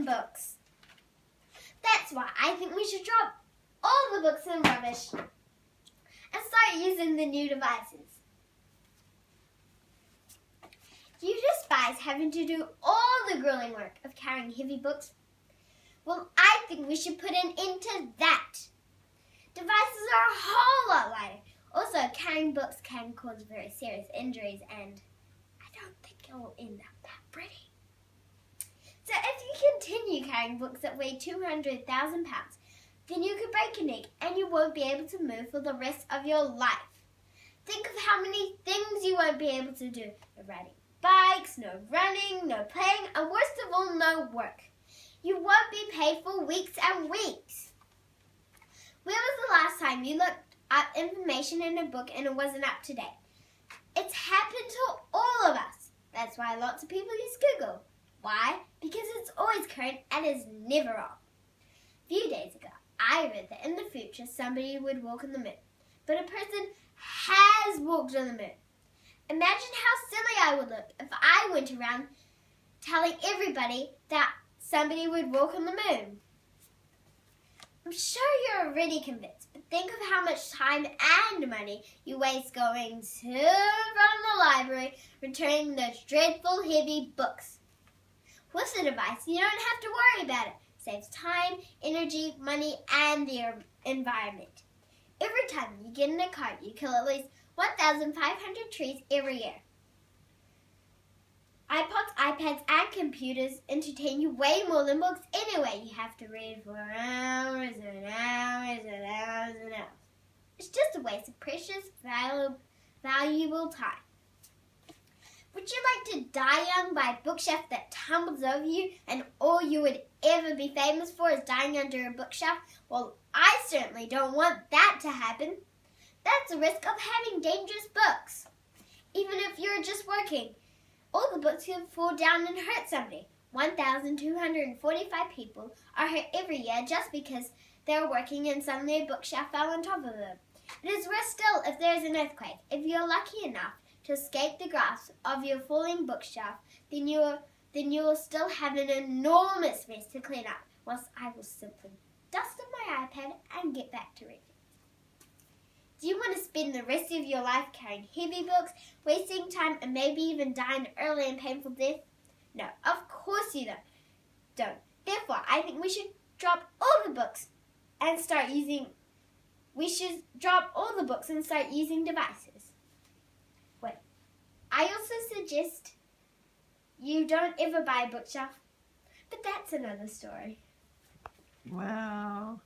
books. That's why I think we should drop all the books in rubbish and start using the new devices. You despise having to do all the grueling work of carrying heavy books? Well, I think we should put an end to that. Devices are a whole lot lighter. Also, carrying books can cause very serious injuries, and I don't think it will end up that pretty. So if you continue carrying books that weigh 200,000 pounds, then you could break your neck and you won't be able to move for the rest of your life. Think of how many things you won't be able to do. No riding bikes, no running, no playing, and worst of all, no work. You won't be paid for weeks and weeks. When was the last time you looked up information in a book and it wasn't up to date? It's happened to all of us. That's why lots of people use Google. Why? Because it's always current and is never wrong. A few days ago, I read that in the future somebody would walk on the moon. But a person has walked on the moon. Imagine how silly I would look if I went around telling everybody that somebody would walk on the moon. I'm sure you're already convinced, but think of how much time and money you waste going to and from the library, returning those dreadful heavy books. With the device, you don't have to worry about it. It saves time, energy, money, and the environment. Every time you get in a car, you kill at least 1,500 trees every year. iPods, iPads, and computers entertain you way more than books anyway. You have to read for hours and hours and hours and hours. It's just a waste of precious, valuable time. Would you like to die young by a bookshelf that tumbles over you and all you would ever be famous for is dying under a bookshelf? Well, I certainly don't want that to happen. That's the risk of having dangerous books. Even if you're just working, all the books could fall down and hurt somebody. 1,245 people are hurt every year just because they're working and suddenly a bookshelf fell on top of them. It is worse still if there is an earthquake. If you're lucky enough to escape the grasp of your falling bookshelf, then you will still have an enormous mess to clean up, whilst I will simply dust up my iPad and get back to reading. Do you want to spend the rest of your life carrying heavy books, wasting time, and maybe even dying an early and painful death? No, of course you don't. Therefore, I think we should drop all the books and start using devices. Wait, I also suggest you don't ever buy a bookshelf, but that's another story. Wow.